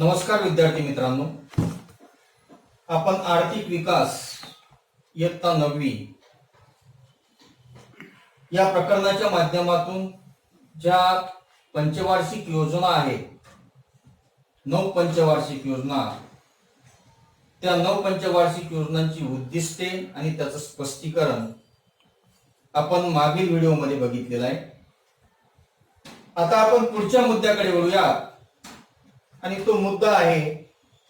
नमस्कार विद्यार्थी मित्रांनो, आपण आर्थिक विकास इयत्ता 9वी या प्रकरणाच्या माध्यमातून ज्या पंचवार्षिक योजना आहेत, 9 पंचवार्षिक योजना, त्या 9 पंचवार्षिक योजनांची उद्दिष्टे आणि त्याचं स्पष्टीकरण आपण मागील व्हिडिओमध्ये बघितलेलं आहे. आता आपण पुढच्या मुद्द्याकडे वळूया आणि तो मुद्दा आहे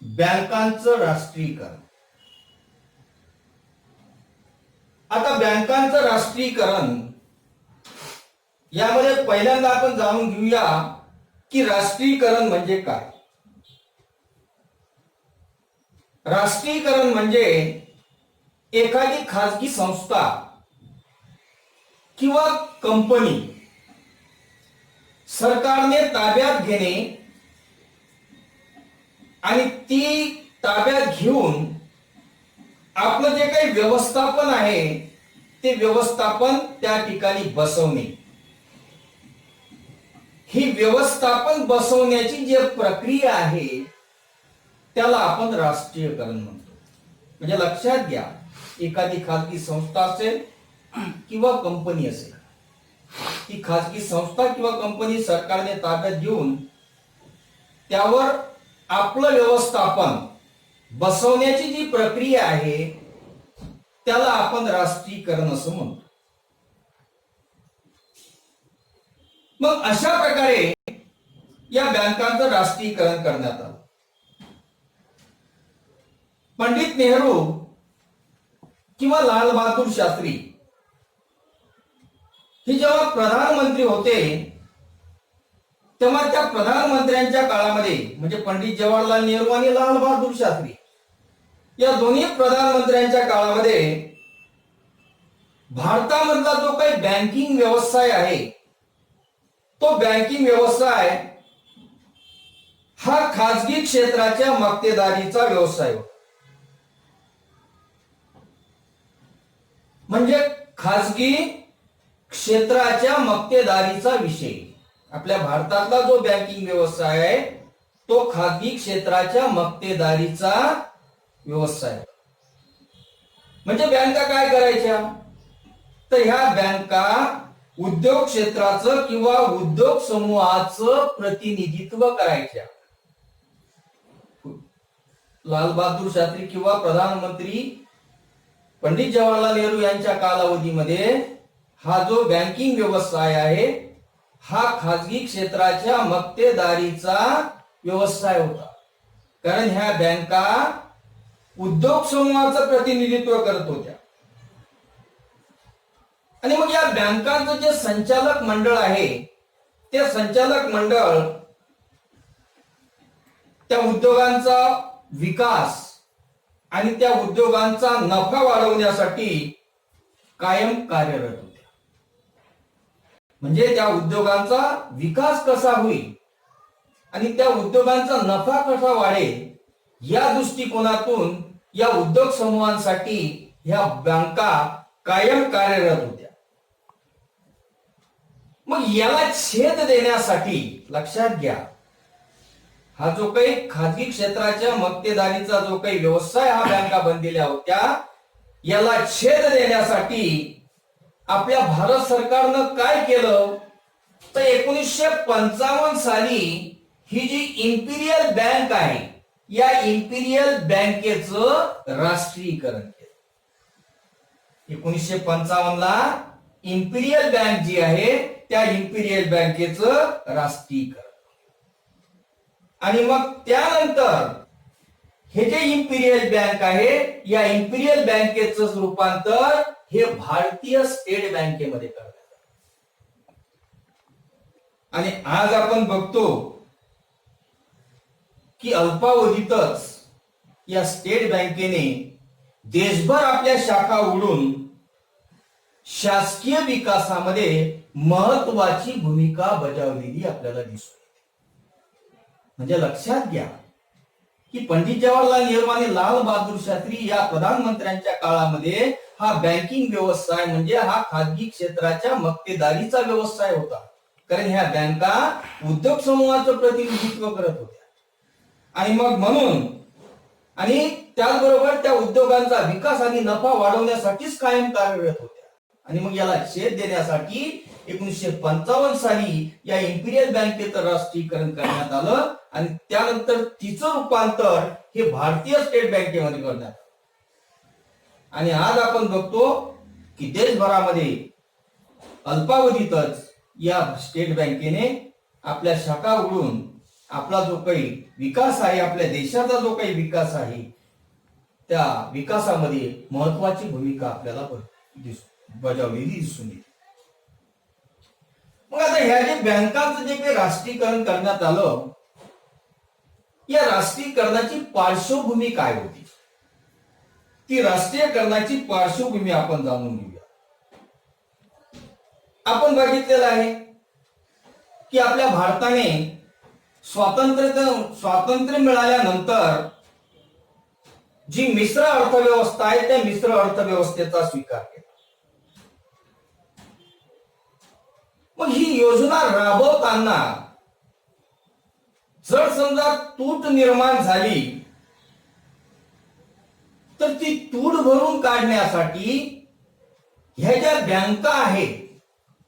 बँकांचं राष्ट्रीयकरण. आता बँकांचं राष्ट्रीयकरण यामध्ये पहिल्यांदा आपण जाणून घेऊया की राष्ट्रीयकरण म्हणजे काय. राष्ट्रीयकरण म्हणजे एखादी खाजगी संस्था किंवा कंपनी सरकारने ताब्यात घेणे आणि ती ताब्यात घेऊन आपलं जे काही व्यवस्थापन आहे ते व्यवस्थापन त्या ठिकाणी बसवणे. ही व्यवस्थापन बसवण्याची जी प्रक्रिया आहे त्याला आपण राष्ट्रीयकरण म्हणतो. म्हणजे लक्षात घ्या, एखादी खाजगी संस्था असेल किंवा कंपनी असेल, ती खाजगी संस्था किंवा कंपनी सरकारने ताब्यात घेऊन त्यावर आपलं व्यवस्थापन बसवण्याची जी प्रक्रिया आहे त्याला आपण राष्ट्रीयकरण असं म्हणतो. मग अशा प्रकारे या बँकांचं राष्ट्रीयकरण करण्यात आलं. पंडित नेहरू किंवा लाल बहादूर शास्त्री हे जेव्हा प्रधानमंत्री होते तेव्हा त्या प्रधानमंत्र्यांच्या काळामध्ये, म्हणजे पंडित जवाहरलाल नेहरू आणि लाल बहादूर शास्त्री या दोन्ही प्रधानमंत्र्यांच्या काळामध्ये भारतामधला जो काही बँकिंग व्यवसाय आहे तो बँकिंग व्यवसाय हा खाजगी क्षेत्राच्या मक्तेदारीचा व्यवसाय होता. म्हणजे खाजगी क्षेत्राच्या मक्तेदारीचा विषय. आपल्या भारतातला जो बँकिंग व्यवसाय आहे तो खाजगी क्षेत्राच्या मक्तेदारीचा व्यवसाय. म्हणजे बँका काय करायच्या, तर ह्या बँका उद्योग क्षेत्राचं किंवा उद्योग समूहाचं प्रतिनिधित्व करायच्या. लाल बहादूर शास्त्री किंवा प्रधानमंत्री पंडित जवाहरलाल नेहरू यांच्या कालावधीमध्ये हा जो बँकिंग व्यवसाय आहे हा खाजगी क्षेत्राच्या मक्तेदारीचा व्यवसाय होता. कारण ह्या बँका उद्योग समूहाचं प्रतिनिधित्व करत होत्या. आणि मग या बँकांचं जे संचालक मंडळ आहे ते संचालक मंडळ त्या उद्योगांचा विकास आणि त्या उद्योगांचा नफा वाढवण्यासाठी कायम कार्यरत होते. म्हणजे त्या उद्योगांचा विकास कसा होईल आणि त्या उद्योगांचा नफा कसा वाढेल या दृष्टिकोनातून या उद्योग समूहांसाठी ह्या बँका कायम कार्यरत होत्या. मग याला छेद देण्यासाठी लक्षात घ्या, हा जो काही खाजगी क्षेत्राच्या मक्तेदारीचा जो काही व्यवसाय हा बँका बनलेल्या होत्या याला छेद देण्यासाठी आपल्या भारत सरकारनं काय केलं, तर 1955 साली ही जी इम्पिरियल बँक आहे या इम्पिरियल बँकेचं राष्ट्रीयकरण केलं. 1955 ला इम्पिरियल बँक जी आहे त्या इम्पिरियल बँकेचं राष्ट्रीयकरण. आणि मग त्यानंतर हे जे इम्पिरियल बँक आहे या इम्पिरियल बँकेचं रूपांतर हे भारतीय स्टेट बँकेमध्ये करण्यात आलं. आणि आज आपण बघतो की अल्पावधीतच या स्टेट बँकेने देशभर आपल्या शाखा उघडून शासकीय विकासामध्ये महत्वाची भूमिका बजावलेली आपल्याला दिसते. म्हणजे लक्षात घ्या की पंडित जवाहरलाल नेहरू आणि लाल बहादूर शास्त्री या प्रधानमंत्र्यांच्या काळामध्ये हा बँकिंग व्यवसाय म्हणजे हा खाजगी क्षेत्राच्या मक्तेदारीचा व्यवसाय होता. कारण ह्या बँका उद्योग समूहाचं प्रतिनिधित्व करत होत्या. आणि मग म्हणून आणि त्याचबरोबर त्या उद्योगांचा विकास आणि नफा वाढवण्यासाठीच कायम कार्यरत होत्या. आणि मग याला छेद देण्यासाठी 1955 साली या इम्पिरियल बँकेचं राष्ट्रीयकरण करण्यात आलं आणि त्यानंतर तिचं रूपांतर हे भारतीय स्टेट बँकेमध्ये करण्यात आलं. आणि आज आपण बघतो की देशभरामध्ये अल्पावधीतच या स्टेट बँकेने आपल्या शाखा उघडून आपला जो काही विकास आहे, आपल्या देशाचा जो काही विकास आहे, त्या विकासामध्ये महत्वाची भूमिका आपल्याला बजावलेली दिसून येते. मग आता ह्या जे बँकांचं जे काही राष्ट्रीयकरण करण्यात आलं, या राष्ट्रीयकरणाची पार्श्वभूमी काय होती, ती राष्ट्रीयकरणाची पार्श्वभूमी आपण जाणून घेऊया. आपण बघितलेलं आहे की आपल्या भारताने स्वातंत्र्य मिळाल्यानंतर जी मिश्र अर्थव्यवस्था आहे त्या मिश्र अर्थव्यवस्थेचा स्वीकार केला. मग ही योजना राबवताना जर समजा तूट निर्माण झाली तर ती तूट भरून काढण्यासाठी ह्या ज्या बँका आहेत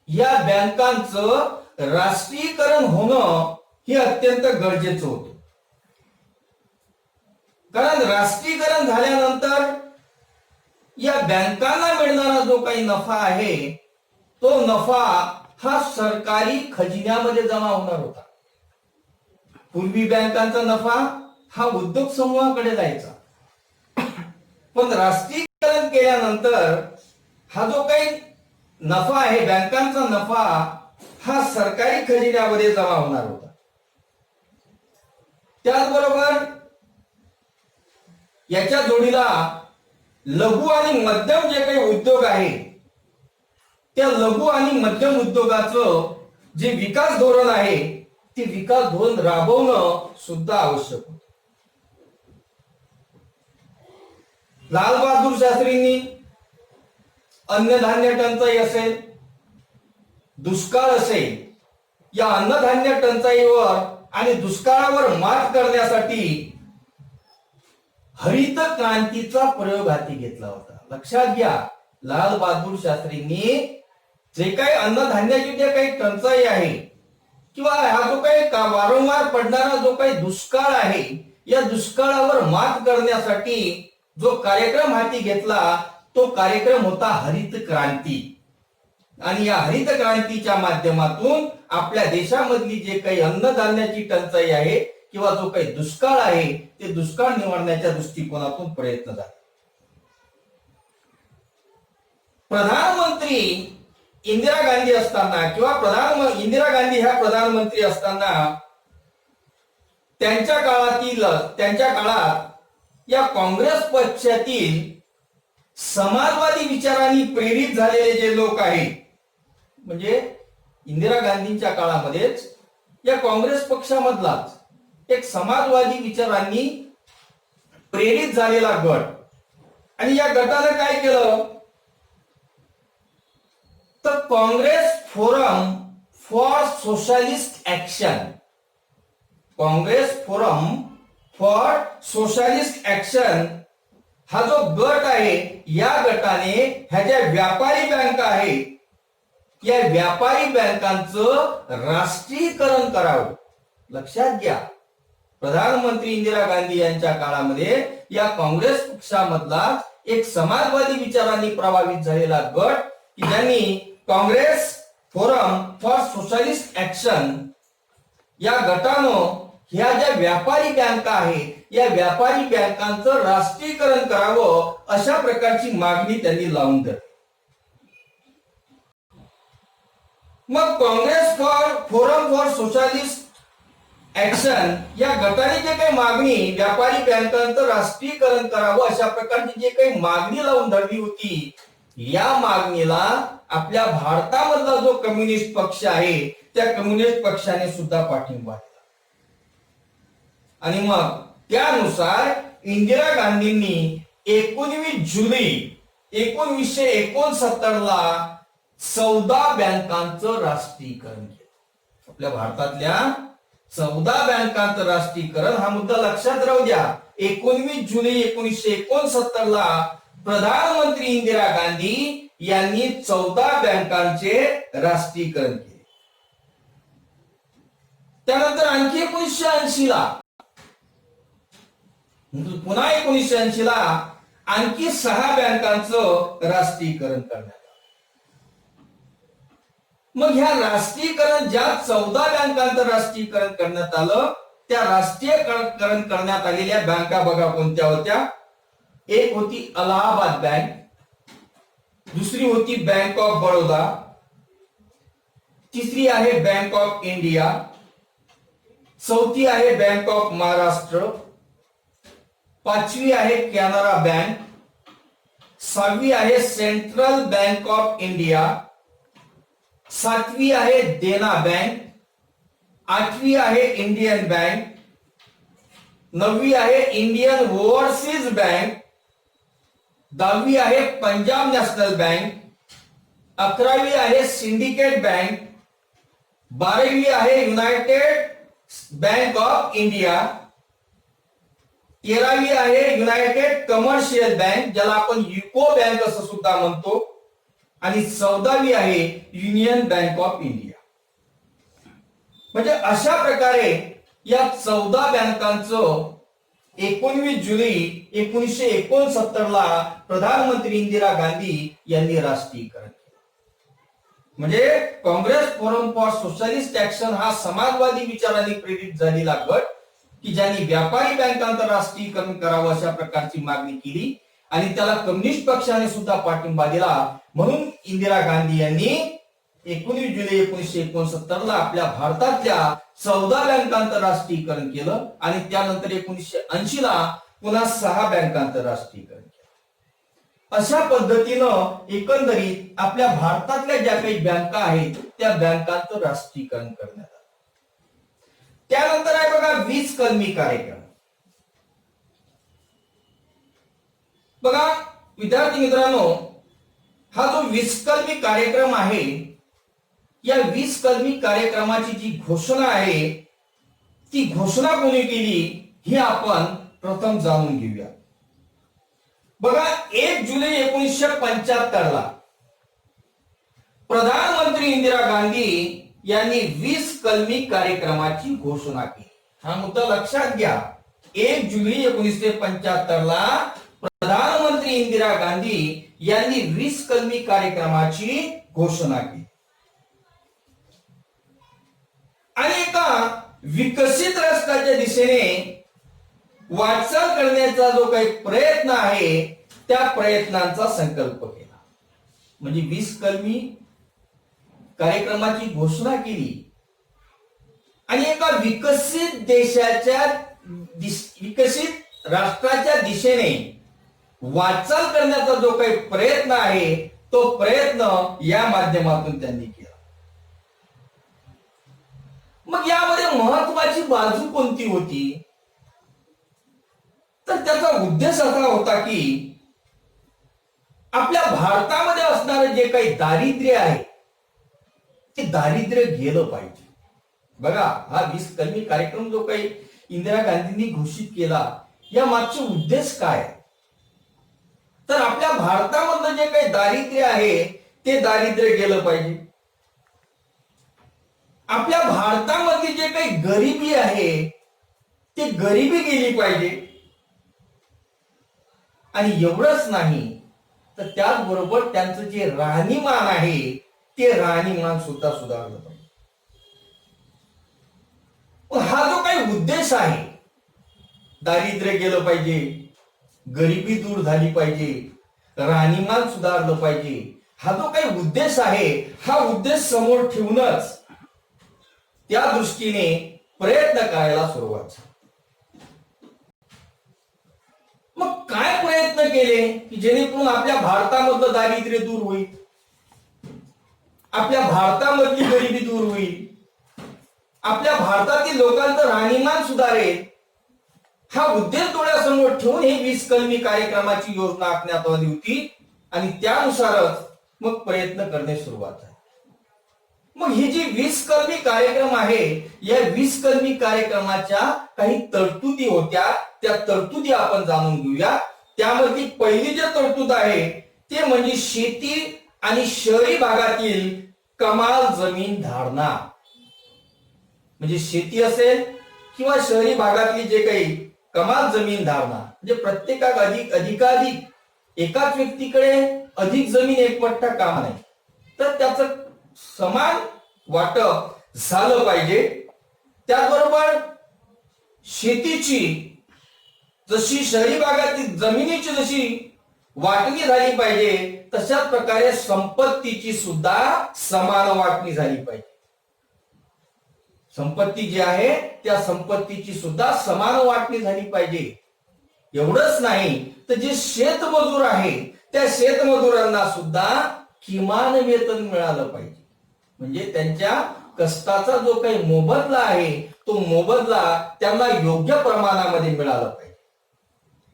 या बँकांचं राष्ट्रीयकरण होणं हे अत्यंत गरजेचं होतं. कारण राष्ट्रीयकरण झाल्यानंतर या बँकांना मिळणारा जो काही नफा आहे तो नफा हा सरकारी खजिन्यामध्ये जमा होणार होता. पूर्वी बँकांचा नफा हा उद्योग समूहाकडे जायचा, पण राष्ट्रीयकरण केल्यानंतर हा जो काही नफा आहे, बँकांचा नफा हा सरकारी खजिन्यामध्ये जमा होणार होता. त्याचबरोबर याच्या जोडीला लघु आणि मध्यम जे काही उद्योग आहे त्या लघु आणि मध्यम उद्योगाचं जे विकास धोरण आहे ते विकास धोरण राबवणं सुद्धा आवश्यक होतं. लाल बहादूर शास्त्रींनी अन्नधान्य टंचाई असेल, दुष्काळ असेल, या अन्नधान्य टंचाईवर आणि दुष्काळावर मात करण्यासाठी हरित क्रांतीचा प्रयोग हाती घेतला होता. लक्षात घ्या, लाल बहादूर शास्त्रींनी जे काही अन्नधान्याची जे काही टंचाई आहे किंवा हा जो काही वारंवार पडणारा जो काही दुष्काळ आहे या दुष्काळावर मात करण्यासाठी जो कार्यक्रम हाती घेतला तो कार्यक्रम होता हरित क्रांती. आणि या हरित क्रांतीच्या माध्यमातून आपल्या देशामधली जे काही अन्नधान्याची टंचाई आहे किंवा जो काही दुष्काळ आहे ते दुष्काळ निवारण्याच्या दृष्टिकोनातून प्रयत्न झाले. प्रधानमंत्री इंदिरा गांधी असताना किंवा इंदिरा गांधी ह्या प्रधानमंत्री असताना त्यांच्या काळात या काँग्रेस पक्षातील समाजवादी विचारांनी प्रेरित झालेले जे लोक आहेत, म्हणजे इंदिरा गांधींच्या काळामध्येच या काँग्रेस पक्षामधलाच एक समाजवादी विचारांनी प्रेरित झालेला गट, आणि या गटाने काय केलं तर Congress forum for socialist action, Congress forum for socialist action हा जो गट आहे या गटाने ह्या ज्या व्यापारी बँका आहेत या व्यापारी बँकांचं राष्ट्रीयकरण करावं. लक्षात घ्या, प्रधानमंत्री इंदिरा गांधी यांच्या काळामध्ये या काँग्रेस पक्षामधला एक समाजवादी विचारांनी प्रभावित झालेला गट की ज्यांनी Congress forum for socialist action या गटानं ह्या ज्या व्यापारी बँका आहेत या व्यापारी बँकांचं राष्ट्रीयकरण करावं अशा प्रकारची मागणी त्यांनी लावून धरली. मग Congress forum for socialist action या गटाने जे काही मागणी व्यापारी बँकांचं राष्ट्रीयकरण करावं अशा प्रकारची जे काही मागणी लावून धरली होती, या मागणीला आपल्या भारतामधला जो कम्युनिस्ट पक्ष आहे त्या कम्युनिस्ट पक्षाने सुद्धा पाठिंबा दिला. आणि मग त्यानुसार इंदिरा गांधींनी 19 जुलै 1969 ला 14 बँकांचं राष्ट्रीयकरण केलं. आपल्या भारतातल्या 14 बँकांचं राष्ट्रीयकरण हा मुद्दा लक्षात राहू द्या. 19 जुलै 1969 ला प्रधानमंत्री इंदिरा गांधी यांनी 14 बँकांचे राष्ट्रीयकरण केले. त्यानंतर आणखी 1980 ला पुन्हा 1980 ला आणखी 6 बँकांचं राष्ट्रीयकरण करण्यात आलं. मग ह्या राष्ट्रीयकरण ज्या 14 बँकांचं राष्ट्रीयकरण करण्यात आलं त्या राष्ट्रीयकरण करण्यात आलेल्या बँका बघा कोणत्या होत्या. एक होती अलाहाबाद बँक, दुसरी होती बँक ऑफ बडोदा, तिसरी आहे बँक ऑफ इंडिया, चौथी आहे बँक ऑफ महाराष्ट्र, पाचवी आहे कॅनरा बँक, सहावी आहे सेंट्रल बँक ऑफ इंडिया, सातवी आहे देना बँक, आठवी आहे इंडियन बँक, नववी आहे इंडियन ओव्हरसीज बँक, 10वी आहे पंजाब नॅशनल बँक, 11वी आहे सिंडिकेट बँक, 12वी आहे युनायटेड बँक ऑफ इंडिया, 13वी आहे युनायटेड कमर्शियल बँक ज्याला आपण युको बँक असं सुद्धा म्हणतो, आणि 14वी आहे युनियन बँक ऑफ इंडिया. म्हणजे अशा प्रकारे या 14 बँकांचं 19 जुलै 1969 ला प्रधानमंत्री इंदिरा गांधी यांनी राष्ट्रीयकरण केलं. म्हणजे Congress forum for socialist action हा समाजवादी विचारांनी प्रेरित झालेला गट की ज्यांनी व्यापारी बँकांचं राष्ट्रीयकरण करावं अशा प्रकारची मागणी केली आणि त्याला कम्युनिस्ट पक्षाने सुद्धा पाठिंबा दिला. म्हणून इंदिरा गांधी यांनी 19 जुलै 1969 ला आपल्या भारतातल्या 14 बँकांचं राष्ट्रीयकरण केलं आणि त्यानंतर 1980 ला पुन्हा 6 बँकांचं राष्ट्रीयकरण केलं. अशा पद्धतीनं एकंदरीत आपल्या भारतातल्या ज्या काही बँका आहेत त्या बँकांचं राष्ट्रीयकरण करण्यात आलं. त्यानंतर आहे बघा 20 कलमी कार्यक्रम. बघा विद्यार्थी मित्रांनो, हा जो 20 कलमी कार्यक्रम आहे या 20 कलमी कार्यक्रमाची जी घोषणा आहे ती घोषणा कोणी केली हे आपण प्रथम जाणून घेऊया. बघा 1 जुलै 1975 ला प्रधानमंत्री इंदिरा गांधी यांनी 20 कलमी कार्यक्रमाची घोषणा केली. हा मुद्दा लक्षात घ्या. 1 जुलै 1975 ला प्रधानमंत्री इंदिरा गांधी यांनी 20 कलमी कार्यक्रमाची घोषणा केली आणि एका विकसित राष्ट्राच्या दिशेने वाटचाल करण्याचा जो काही प्रयत्न आहे त्या प्रयत्नांचा संकल्प केला. म्हणजे 20 कलमी कार्यक्रमाची घोषणा केली आणि एका विकसित देशाच्या विकसित राष्ट्राच्या दिशेने वाटचाल करण्याचा जो काही प्रयत्न आहे तो प्रयत्न या माध्यमातून त्यांनी केला. मग यामध्ये महत्वाची बाजू कोणती होती तर त्याचा उद्देश असा होता की आपल्या भारतामध्ये असणारे जे काही दारिद्र्य आहे ते दारिद्र्य गेलं पाहिजे. बघा हा 20 कलमी कार्यक्रम जो काही इंदिरा गांधींनी घोषित केला या मागचे उद्देश काय तर आपल्या भारतामधलं जे काही दारिद्र्य आहे ते दारिद्र्य गेलं पाहिजे. आपल्या भारतामध्ये जे काही गरिबी आहे ते गरिबी गेली पाहिजे आणि एवढंच नाही तर त्याचबरोबर त्यांचं जे राहणीमान आहे ते राहणीमान सुद्धा सुधारलं पाहिजे. हा जो काही उद्देश आहे दारिद्र्य गेलं पाहिजे, गरिबी दूर झाली पाहिजे, राहणीमान सुधारलं पाहिजे, हा जो काही उद्देश आहे हा उद्देश समोर ठेवूनच त्या दृष्टीने प्रयत्न करायला सुरुवात झाली. मग काय प्रयत्न केले की जेणेकरून आपल्या भारतामधलं दारिद्र्य दूर होईल, आपल्या भारतामधली गरिबी दूर होईल, आपल्या भारतातील लोकांचं राहणीमान सुधारेल. हा उद्देश डोळ्यासमोर ठेवून ही 20 कलमी कार्यक्रमाची योजना आखण्यात आली होती आणि त्यानुसारच मग प्रयत्न करणे सुरुवात झाली. मग ही जी 20 कलमी कार्यक्रम आहे, या 20 कलमी कार्यक्रमाच्या काही तरतुदी होत्या, त्या तरतुदी आपण जाणून घेऊया. त्यामध्ये पहिली जी तरतूद आहे ते म्हणजे शेती आणि शहरी भागातील कमाल जमीन धारणा. म्हणजे शेती असेल किंवा शहरी भागातली जे काही कमाल जमीन धारणा, म्हणजे प्रत्येकाक अधिकाधिक एकाच व्यक्तीकडे अधिक जमीन एकवटता कामा नाही, तर त्याचं समान वाटप झालं पाहिजे. त्याचबरोबर शेतीची जशी शहरी भागातील जमिनीची जशी वाटणी झाली पाहिजे, तशाच प्रकारे संपत्तीची सुद्धा समान वाटणी झाली पाहिजे. संपत्ती जी आहे त्या संपत्तीची सुद्धा समान वाटणी झाली पाहिजे. एवढंच नाही तर जे शेतमजूर आहे त्या शेतमजुरांना सुद्धा किमान वेतन मिळालं पाहिजे. म्हणजे त्यांच्या कष्टाचा जो काही मोबदला आहे तो मोबदला त्यांना योग्य प्रमाणामध्ये मिळाला पाहिजे.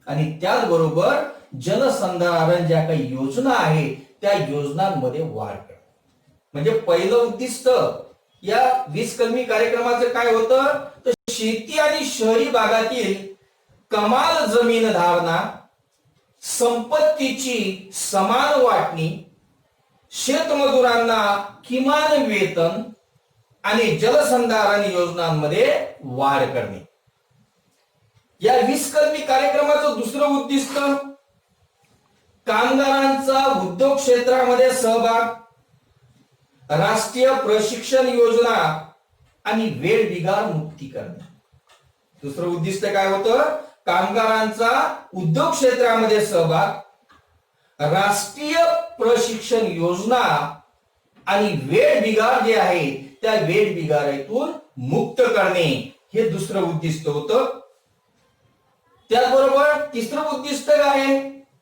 आणि त्याचबरोबर जलसंधारण ज्या काही योजना आहे त्या योजनांमध्ये वाढ करणे. म्हणजे पहिलं उद्दिष्ट या 20 कलमी कार्यक्रमाचं काय होतं, तर शेती आणि शहरी भागातील कमाल जमीन धारणा, संपत्तीची समान वाटणी, शेतमजुरांना किमान वेतन आणि जलसंधारण योजनांमध्ये वाढ करणे. या 20 कलमी कार्यक्रमाचं दुसरं उद्दिष्ट कामगारांचा उद्योग क्षेत्रामध्ये सहभाग, राष्ट्रीय प्रशिक्षण योजना आणि वेठबिगार मुक्ती करणे. दुसरं उद्दिष्ट काय होतं, कामगारांचा उद्योग क्षेत्रामध्ये सहभाग, राष्ट्रीय प्रशिक्षण योजना आणि वेठबिगार जे आहे त्या वेठबिगारीतून मुक्त करणे, हे दुसरं उद्दिष्ट होतं. त्याचबरोबर तिसरं उद्दिष्ट काय आहे,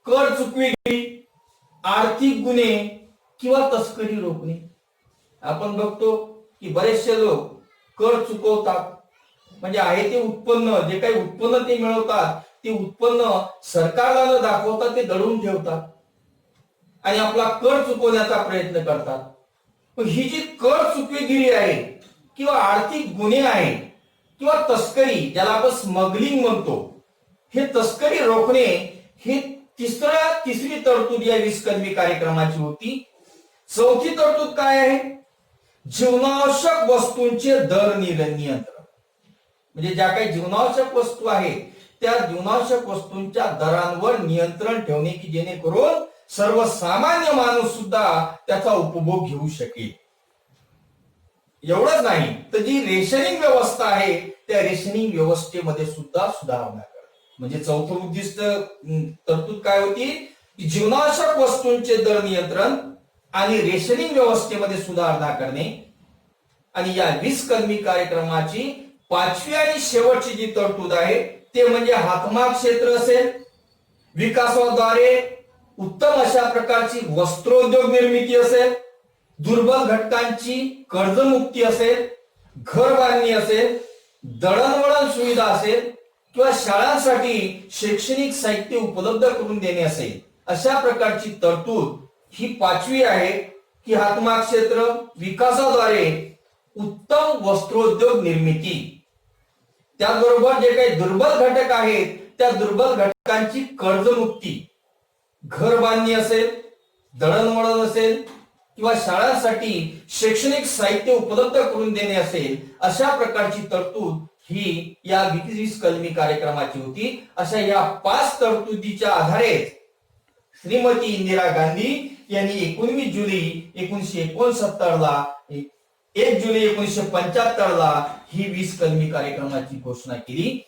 कर चुकवेगिरी, आर्थिक गुन्हे किंवा तस्करी रोखणे. आपण बघतो की बरेचसे लोक कर चुकवतात, म्हणजे आहे ते उत्पन्न, जे काही उत्पन्न ते मिळवतात ते उत्पन्न सरकारला न दाखवता ते दडवून ठेवतात आणि आपला कर चुकवण्याचा प्रयत्न करतात. पण ही जी कर चुकवेगिरी आहे किंवा आर्थिक गुन्हे आहे किंवा तस्करी, ज्याला आपण स्मगलिंग म्हणतो, हे तस्करी रोखणे, ही तिसरी तरतूद या 20 कलमी कार्यक्रमाची होती. चौथी तरतूद काय आहे, जीवनावश्यक वस्तूंचे दर नियंत्रण. म्हणजे ज्या काही जीवनावश्यक वस्तू आहेत त्या जीवनावश्यक वस्तूंच्या दरांवर नियंत्रण ठेवणे, की जेणेकरून सर्वसामान्य माणूस सुद्धा त्याचा उपभोग घेऊ शकेल. एवढंच नाही तर जी रेशनिंग व्यवस्था आहे त्या रेशनिंग व्यवस्थेमध्ये सुद्धा सुधारणा करणे. म्हणजे चौथं उद्दिष्ट तरतूद काय होती, की जीवनावश्यक वस्तूंचे दर नियंत्रण आणि रेशनिंग व्यवस्थेमध्ये सुधारणा करणे. आणि या 20 कलमी कार्यक्रमाची पाचवी आणि शेवटची जी तरतूद आहे ते म्हणजे हातमाग क्षेत्र असेल, विकासाद्वारे उत्तम अशा प्रकारची वस्त्रोद्योग निर्मिती असेल, दुर्बल घटकांची कर्जमुक्ती असेल, घर बांधणी असेल, दळणवळण सुविधा असेल किंवा शाळांसाठी शैक्षणिक साहित्य उपलब्ध करून देणे असेल, अशा प्रकारची तरतूद ही पाचवी आहे. की हातमाग क्षेत्र, विकासाद्वारे उत्तम वस्त्रोद्योग निर्मिती, त्याचबरोबर जे काही दुर्बल घटक आहेत त्या दुर्बल घटकांची कर्जमुक्ती, घर बांधणी असेल, दळणवळण असेल किंवा शाळांसाठी शैक्षणिक साहित्य उपलब्ध करून देणे असेल, अशा प्रकारची तरतूद ही या 20 कलमी कार्यक्रमाची होती. अशा या 5 तरतुदीच्या आधारे श्रीमती इंदिरा गांधी यांनी 19 जुलै 1969 ला 1 जुलै 1975 ला ही 20 कलमी कार्यक्रमाची घोषणा केली.